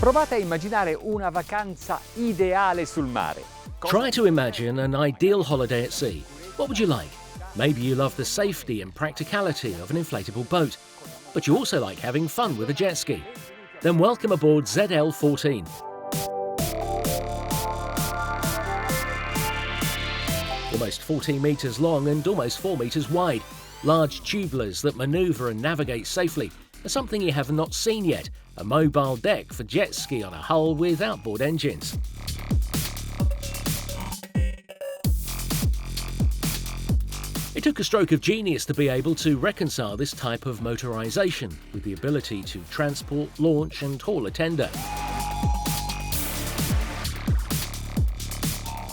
Provate a immaginare una vacanza ideale sul mare. Try to imagine an ideal holiday at sea. What would you like? Maybe you love the safety and practicality of an inflatable boat, but you also like having fun with a jet ski. Then welcome aboard ZETA 14. Almost 14 metres long and almost 4 metres wide, large tubulars that manoeuvre and navigate safely are something you have not seen yet, a mobile deck for jet ski on a hull with outboard engines. It took a stroke of genius to be able to reconcile this type of motorisation with the ability to transport, launch and haul a tender.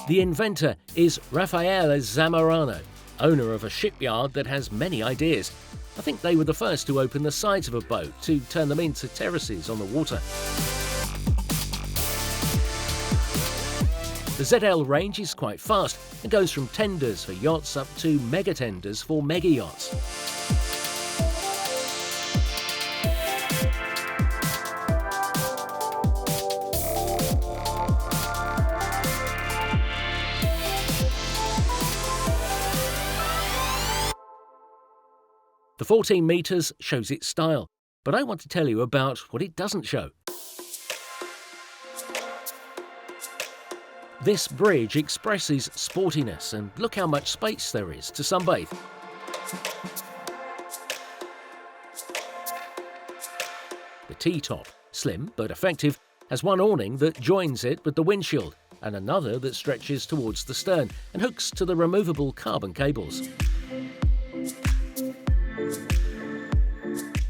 The inventor is Raffaele Zamorano, owner of a shipyard that has many ideas. I think they were the first to open the sides of a boat to turn them into terraces on the water. The ZETA range is quite fast and goes from tenders for yachts up to mega tenders for mega yachts. The 14 metres shows its style, but I want to tell you about what it doesn't show. This bridge expresses sportiness, and look how much space there is to sunbathe. The T-top, slim but effective, has one awning that joins it with the windshield and another that stretches towards the stern and hooks to the removable carbon cables.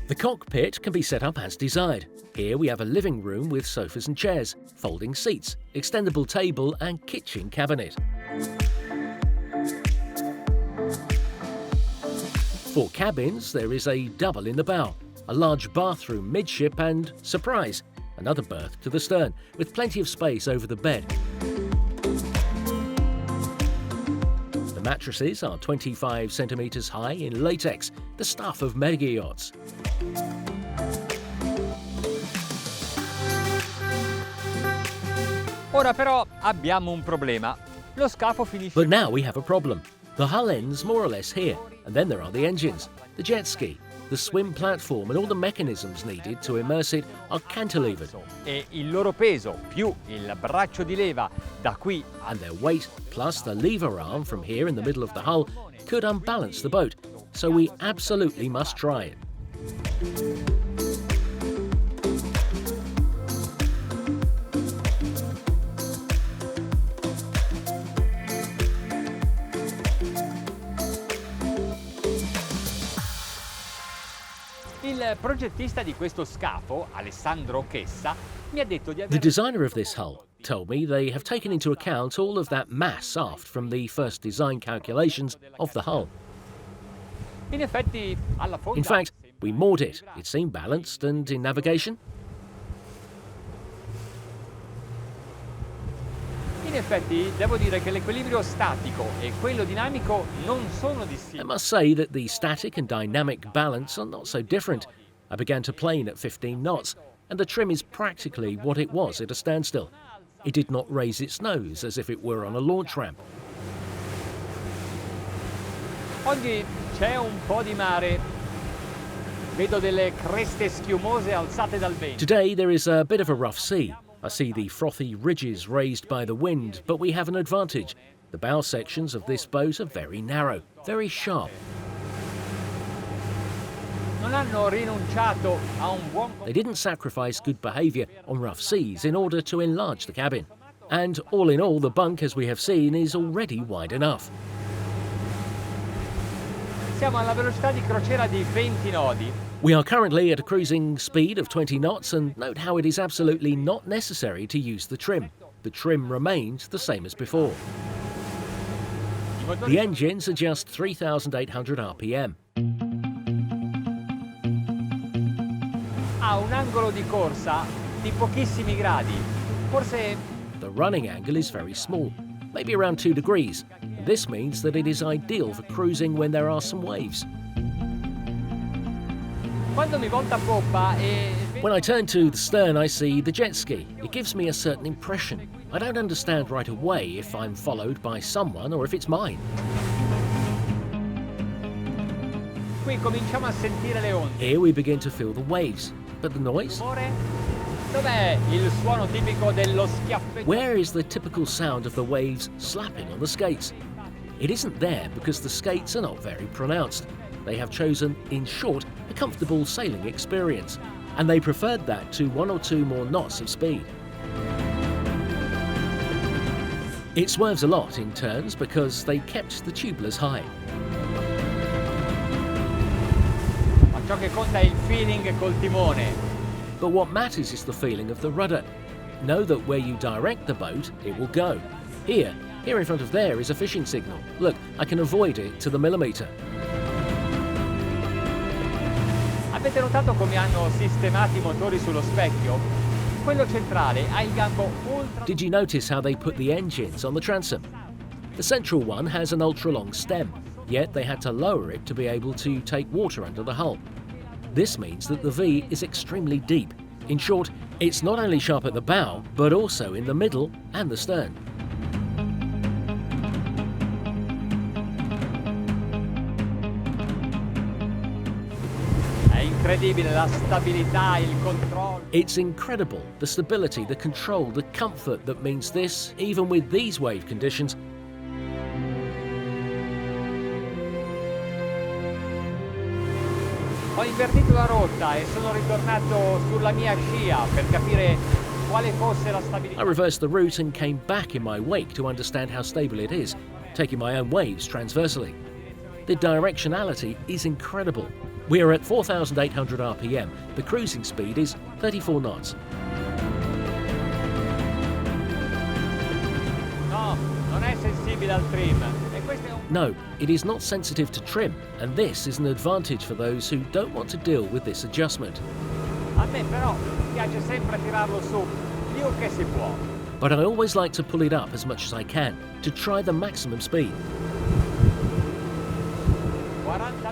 The cockpit can be set up as desired. Here we have a living room with sofas and chairs, folding seats, extendable table and kitchen cabinet. For cabins, there is a double in the bow, a large bathroom midship and, surprise, another berth to the stern, with plenty of space over the bed. The mattresses are 25 centimetres high in latex, the stuff of mega yachts. Ora però abbiamo un problema. Lo scafo finisce. But now we have a problem. The hull ends more or less here, and then there are the engines, the jet ski, the swim platform and all the mechanisms needed to immerse it are cantilevered. E il loro peso più il braccio di leva da qui. And their weight plus the lever arm from here in the middle of the hull could unbalance the boat, so we absolutely must try it. Il progettista di questo scafo, Alessandro Chessa, mi ha detto di The aver... designer of this hull told me they have taken into account all of that mass aft from the first design calculations of the hull. In effetti, alla fonda... In fact, we moored it. It seemed balanced and in navigation. In effetti, devo dire che l'equilibrio statico e quello dinamico non sono dissimili. I must say that the static and dynamic balance are not so different. I began to plane at 15 knots, and the trim is practically what it was at a standstill. It did not raise its nose as if it were on a launch ramp. Oggi c'è un po' di mare. Vedo delle creste schiumose alzate dal vento. Today there is a bit of a rough sea. I see the frothy ridges raised by the wind, but we have an advantage. The bow sections of this boat are very narrow, very sharp. Non hanno rinunciato a un buon... They didn't sacrifice good behaviour on rough seas in order to enlarge the cabin. And all in all, the bunk, as we have seen, is already wide enough. Siamo alla velocità di crociera di 20 nodi. We are currently at a cruising speed of 20 knots, and note how it is absolutely not necessary to use the trim. The trim remains the same as before. The engines are just 3,800 RPM. Ha un angolo di corsa di pochissimi gradi. Forse... The running angle is very small, maybe around 2 degrees. This means that it is ideal for cruising when there are some waves. Quando mi volta a poppa e... When I turn to the stern, I see the jet ski. It gives me a certain impression. I don't understand right away if I'm followed by someone or if it's mine. Qui cominciamo a sentire le onde. Here we begin to feel the waves. But the noise? Rumore? Dov'è il suono tipico dello schiaffeggiare? Where is the typical sound of the waves slapping on the skates? It isn't there because the skates are not very pronounced. They have chosen, in short, a comfortable sailing experience, and they preferred that to 1 or 2 more knots of speed. It swerves a lot in turns because they kept the tubulars high. Ciò che conta è il feeling col timone. But what matters is the feeling of the rudder. Know that where you direct the boat, it will go. Here in front of there is a fishing signal. Look, I can avoid it to the millimeter. Avete notato come hanno sistemato I motori sullo specchio? Quello centrale ha il gambo ultra... Did you notice how they put the engines on the transom? The central one has an ultra-long stem, yet they had to lower it to be able to take water under the hull. This means that the V is extremely deep. In short, it's not only sharp at the bow, but also in the middle and the stern. È incredibile la stabilità, il controllo. It's incredible, the stability, the control, the comfort that means this, even with these wave conditions. Ho invertito la rotta e sono ritornato sulla mia scia per capire quale fosse la stabilità. I reversed the route and came back in my wake to understand how stable it is, taking my own waves transversely. The directionality is incredible. We are at 4,800 RPM. The cruising speed is 34 knots. No, non è sensibile al trim. No, it is not sensitive to trim, and this is an advantage for those who don't want to deal with this adjustment. A me però piace sempre tirarlo su, più che si può. But I always like to pull it up as much as I can, to try the maximum speed.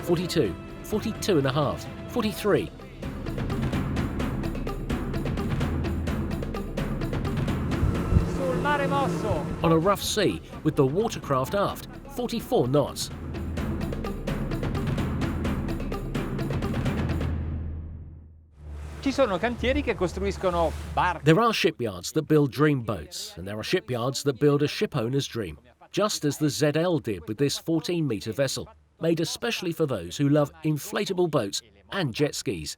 42, 42 and a half, 43. Sul mare mosso. On a rough sea, with the watercraft aft, 44 knots. Ci sono cantieri che costruiscono barche. There are shipyards that build dream boats, and there are shipyards that build a ship owner's dream, just as the ZElle did with this 14-metre vessel, made especially for those who love inflatable boats and jet skis.